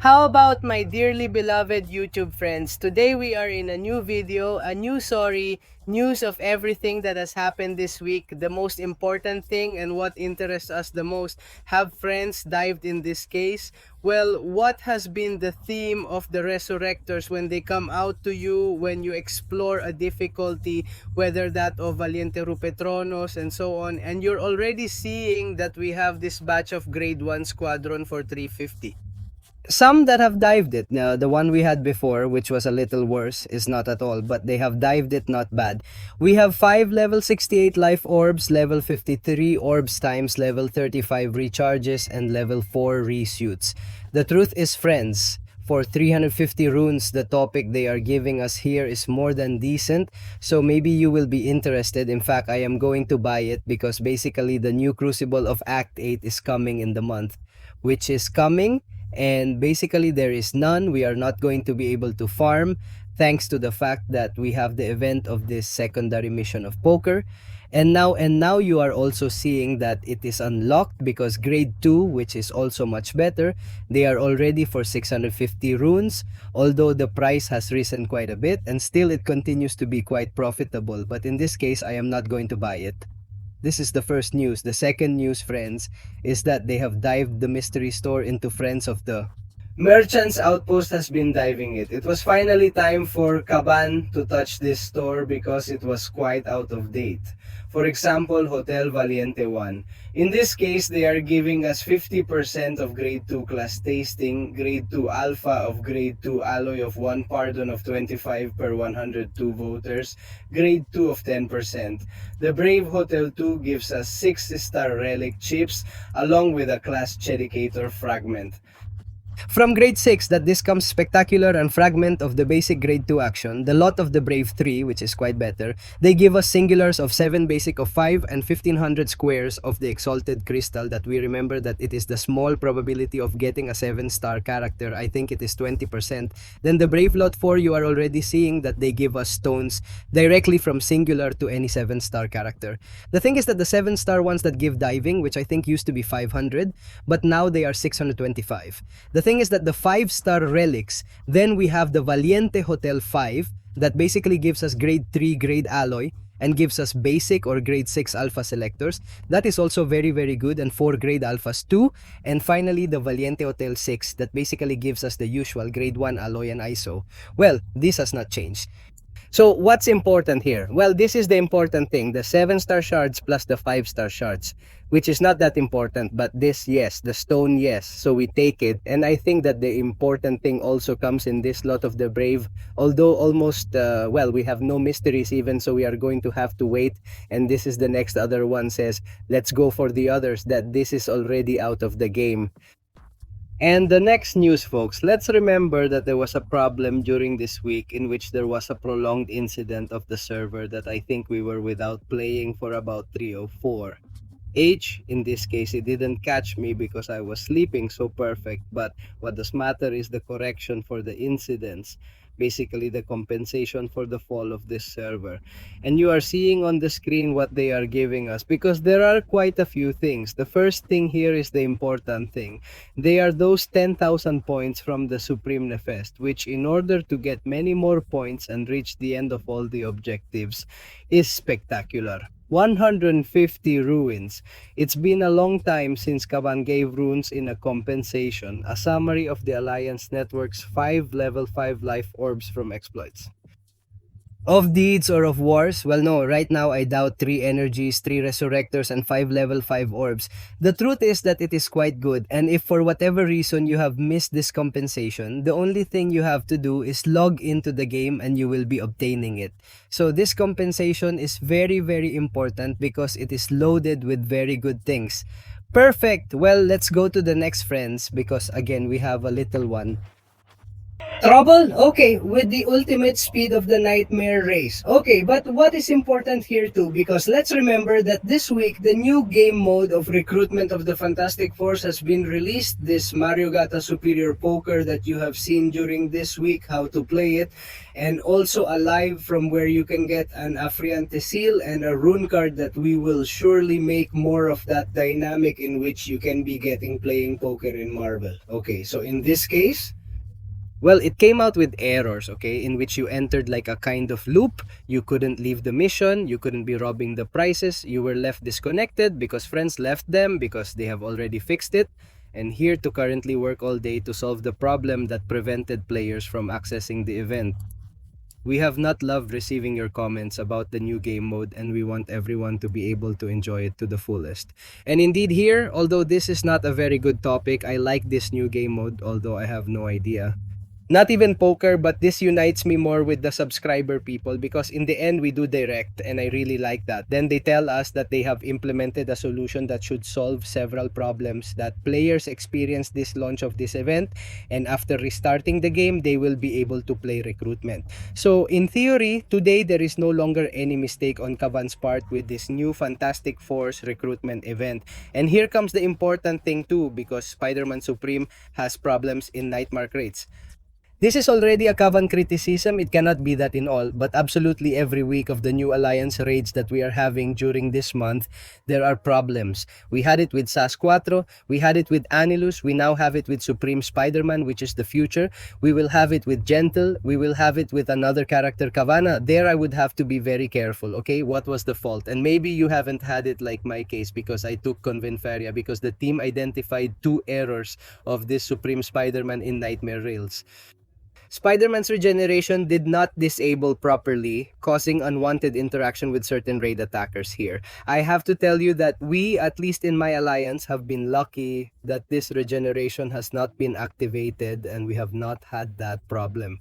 How about my dearly beloved YouTube friends? Today we are in a new video, a new sorry, news of everything that has happened this week. The most important thing and what interests us the most. Have friends dived in this case? Well, what has been the theme of the resurrectors when they come out to you, when you explore a difficulty, whether that of Valiente Rupetronos and so on, and you're already seeing that we have this batch of grade 1 squadron for 350. Some that have dived it. Now, the one we had before, which was a little worse, is not at all, but they have dived it not bad. We have 5 level 68 life orbs, level 53 orbs times level 35 recharges, and level 4 resuits. The truth is, friends, for 350 runes, the topic they are giving us here is more than decent, so maybe you will be interested. In fact, I am going to buy it because basically the new Crucible of Act 8 is coming in the month, which is coming, and basically there is none. We are not going to be able to farm thanks to the fact that we have the event of this secondary mission of poker. And now you are also seeing that it is unlocked because grade 2, which is also much better, they are already for 650 runes, although the price has risen quite a bit, and still it continues to be quite profitable. But in this case, I am not going to buy it. This is the first news. The second news, friends, is that they have dived the mystery store into Friends of the Merchants Outpost has been diving it. It was finally time for Caban to touch this store because it was quite out of date. For example, Hotel Valiente 1. In this case, they are giving us 50% of grade 2 class tasting, grade 2 alpha of grade 2 alloy of 1 pardon of 25 per 102 voters, grade 2 of 10%. The Brave Hotel 2 gives us 6-star relic chips along with a class Chedicator fragment. From grade 6, that this comes spectacular and fragment of the basic grade 2 action, the lot of the Brave 3, which is quite better. They give us singulars of 7 basic of 5 and 1500 squares of the Exalted Crystal, that we remember that it is the small probability of getting a 7-star character. I think it is 20%. Then the Brave lot 4, you are already seeing that they give us stones directly from singular to any 7-star character. The thing is that the 7-star ones that give diving, which I think used to be 500, but now they are 625. The thing is that the 5-star relics, then we have the Valiente Hotel 5 that basically gives us grade 3 grade alloy and gives us basic or grade 6 alpha selectors. That is also very good, and 4 grade alphas too. And finally, the Valiente Hotel 6 that basically gives us the usual grade 1 alloy and ISO. Well, this has not changed. So what's important here? Well, this is the important thing, the 7-star shards plus the 5-star shards, which is not that important, but this, yes, the stone, yes, so we take it. And I think that the important thing also comes in this lot of the Brave, although almost, well, we have no mysteries even, so we are going to have to wait. And this is the next other one says, let's go for the others, that this is already out of the game. And the next news, folks, let's remember that there was a problem during this week in which there was a prolonged incident of the server that I think we were without playing for about 3 or 4. H, in this case, it didn't catch me because I was sleeping so perfect, but what does matter is the correction for the incidents, basically the compensation for the fall of this server. And you are seeing on the screen what they are giving us, because there are quite a few things. The first thing here is the important thing. They are those 10,000 points from the Supreme Nefest, which in order to get many more points and reach the end of all the objectives is spectacular. 150 ruins. It's been a long time since Caban gave runes in a compensation. A summary of the Alliance Network's 5 level 5 life orbs from exploits. Of deeds or of wars? Well, no, right now I doubt 3 energies, 3 resurrectors, and 5 level 5 orbs. The truth is that it is quite good, and if for whatever reason you have missed this compensation, the only thing you have to do is log into the game and you will be obtaining it. So this compensation is very important because it is loaded with very good things. Perfect! Well, let's go to the next, friends, because again, we have a little one. Trouble? Okay, with the ultimate speed of the nightmare race. Okay, but what is important here too, because let's remember that this week the new game mode of recruitment of the Fantastic Force has been released. This Mario Gata Superior Poker that you have seen during this week, how to play it, and also a live from where you can get an Afriante seal and a rune card that we will surely make more of that dynamic in which you can be getting playing poker in Marvel. Okay, so in this case, well, it came out with errors, okay, in which you entered like a kind of loop. You couldn't leave the mission, you couldn't be robbing the prizes, you were left disconnected because friends left them because they have already fixed it. And here to currently work all day to solve the problem that prevented players from accessing the event. We have not loved receiving your comments about the new game mode, and we want everyone to be able to enjoy it to the fullest. And indeed here, although this is not a very good topic, I like this new game mode, although I have no idea. Not even poker, but this unites me more with the subscriber people, because in the end we do direct and I really like that. Then they tell us that they have implemented a solution that should solve several problems that players experience this launch of this event, and after restarting the game they will be able to play recruitment. So in theory, today there is no longer any mistake on Kavan's part with this new Fantastic Force recruitment event. And here comes the important thing too, because Spider-Man Supreme has problems in Nightmare crates. This is already a Kavan criticism, it cannot be that in all, but absolutely every week of the new Alliance raids that we are having during this month, there are problems. We had it with SAS 4, we had it with Anilus, we now have it with Supreme Spider-Man, which is the future. We will have it with Gentle, we will have it with another character, Kavana. There I would have to be very careful, okay? What was the fault? And maybe you haven't had it like my case because I took Convenferia because the team identified two errors of this Supreme Spider-Man in Nightmare Rails. Spider-Man's regeneration did not disable properly, causing unwanted interaction with certain raid attackers here. I have to tell you that we, at least in my alliance, have been lucky that this regeneration has not been activated and we have not had that problem.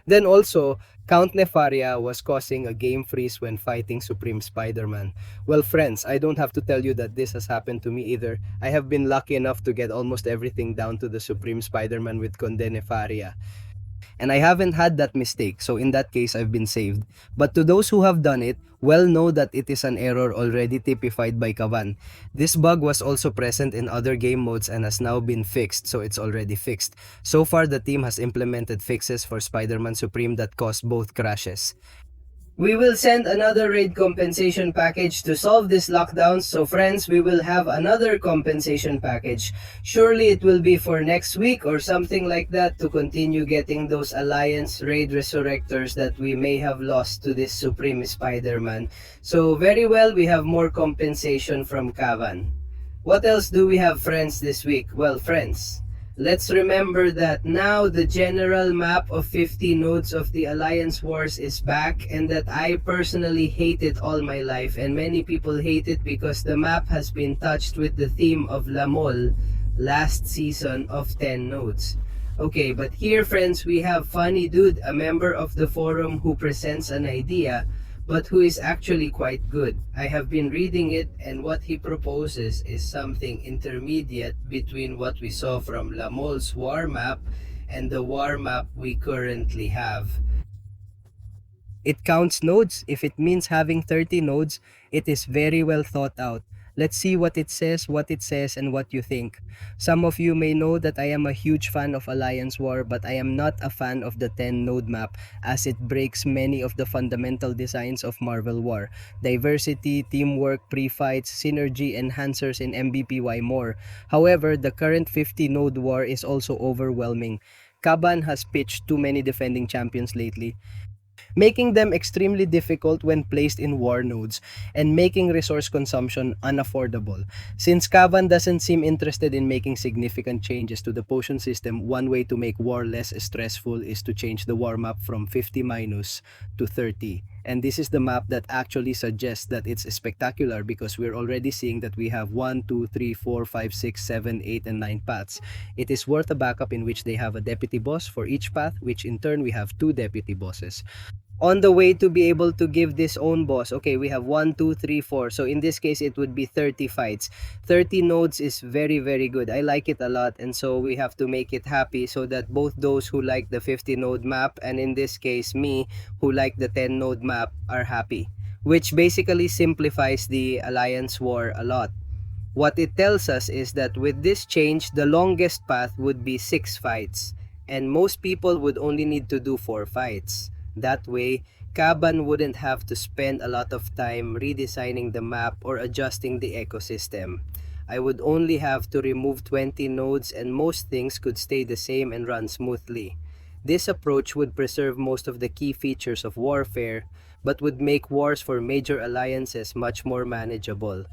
Then also, Count Nefaria was causing a game freeze when fighting Supreme Spider-Man. Well friends, I don't have to tell you that this has happened to me either. I have been lucky enough to get almost everything down to the Supreme Spider-Man with Conde Nefaria. And I haven't had that mistake, so in that case I've been saved. But to those who have done it, well know that it is an error already typified by Kavan. This bug was also present in other game modes and has now been fixed, so it's already fixed. So far the team has implemented fixes for Spider-Man Supreme that caused both crashes. We will send another raid compensation package to solve this lockdown. So friends, we will have another compensation package. Surely it will be for next week or something like that to continue getting those Alliance raid resurrectors that we may have lost to this Supreme Spider-Man. So very well, we have more compensation from Kavan. What else do we have, friends, this week? Well, friends, let's remember that now the general map of 50 nodes of the Alliance Wars is back, and that I personally hate it all my life, and many people hate it because the map has been touched with the theme of La Mole last season of 10 nodes. Okay, but here friends, we have Funny Dude, a member of the forum who presents an idea but who is actually quite good. I have been reading it, and what he proposes is something intermediate between what we saw from Lamole's war map and the war map we currently have. It counts nodes. If it means having 30 nodes, it is very well thought out. Let's see what it says, and what you think. Some of you may know that I am a huge fan of Alliance War, but I am not a fan of the 10 node map as it breaks many of the fundamental designs of Marvel War. Diversity, teamwork, pre-fights, synergy, enhancers in MBPY more. However, the current 50 node war is also overwhelming. Kaban has pitched too many defending champions lately, making them extremely difficult when placed in war nodes and making resource consumption unaffordable. Since Kavan doesn't seem interested in making significant changes to the potion system, one way to make war less stressful is to change the war map from 50 minus to 30. And this is the map that actually suggests that it's spectacular, because we're already seeing that we have 1, 2, 3, 4, 5, 6, 7, 8, and 9 paths. It is worth a backup in which they have a deputy boss for each path, which in turn we have 2 deputy bosses. on the way to be able to give this own boss. Okay, we have 1 2 3 4, so in this case it would be 30 fights. 30 nodes is very very good. I like it a lot, and so we have to make it happy so that both those who like the 50 node map, and in this case me, who like the 10 node map, are happy, which basically simplifies the alliance war a lot. What it tells us is that with this change, the longest path would be 6 fights, and most people would only need to do 4 fights. That way, Kaban wouldn't have to spend a lot of time redesigning the map or adjusting the ecosystem. I would only have to remove 20 nodes and most things could stay the same and run smoothly. This approach would preserve most of the key features of warfare, but would make wars for major alliances much more manageable.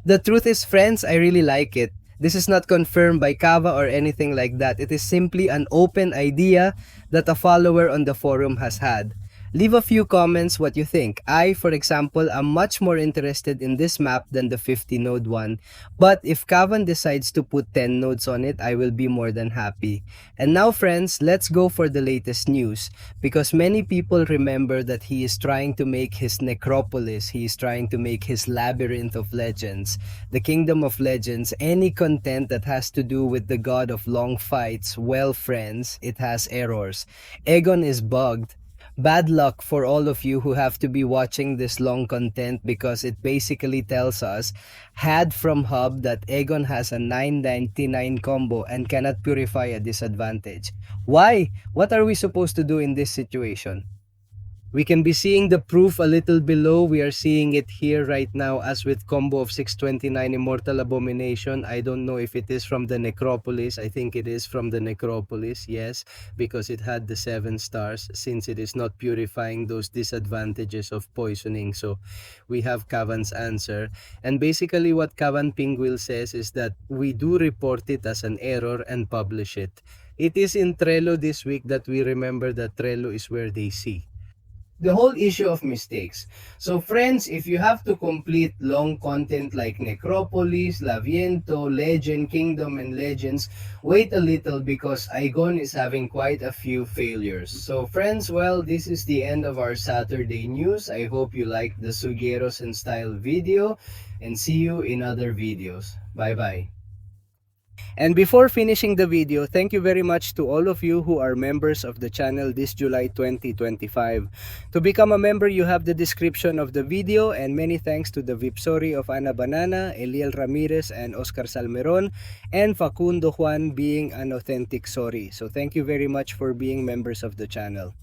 The truth is, friends, I really like it. This is not confirmed by Kava or anything like that. It is simply an open idea that a follower on the forum has had. Leave a few comments what you think. I, for example, am much more interested in this map than the 50 node one. But if Kavan decides to put 10 nodes on it, I will be more than happy. And now friends, let's go for the latest news. Because many people remember that he is trying to make his necropolis, he is trying to make his labyrinth of legends, the kingdom of legends, any content that has to do with the god of long fights. Well friends, it has errors. Egon is bugged. Bad luck for all of you who have to be watching this long content because it basically tells us had from hub that Egon has a 999 combo and cannot purify a disadvantage. Why? What are we supposed to do in this situation? We can be seeing the proof a little below. We are seeing it here right now as with combo of 629 Immortal Abomination. I don't know if it is from the Necropolis. I think it is from the Necropolis, yes, because it had the 7 stars since it is not purifying those disadvantages of poisoning. So we have Kavan's answer. And basically what Kavan Pingwil says is that we do report it as an error and publish it. It is in Trello this week that we remember that Trello is where they see the whole issue of mistakes. So friends, if you have to complete long content like Necropolis, Laviento, Legend, Kingdom, and Legends, wait a little because Igon is having quite a few failures. So friends, well, this is the end of our Saturday news. I hope you liked the Sugeros and Style video, and see you in other videos. Bye bye. And before finishing the video, thank you very much to all of you who are members of the channel this July 2025. To become a member, you have the description of the video, and many thanks to the TheShori of Ana Banana, Eliel Ramirez, and Oscar Salmeron, and Facundo Juan being an authentic Sori. So thank you very much for being members of the channel.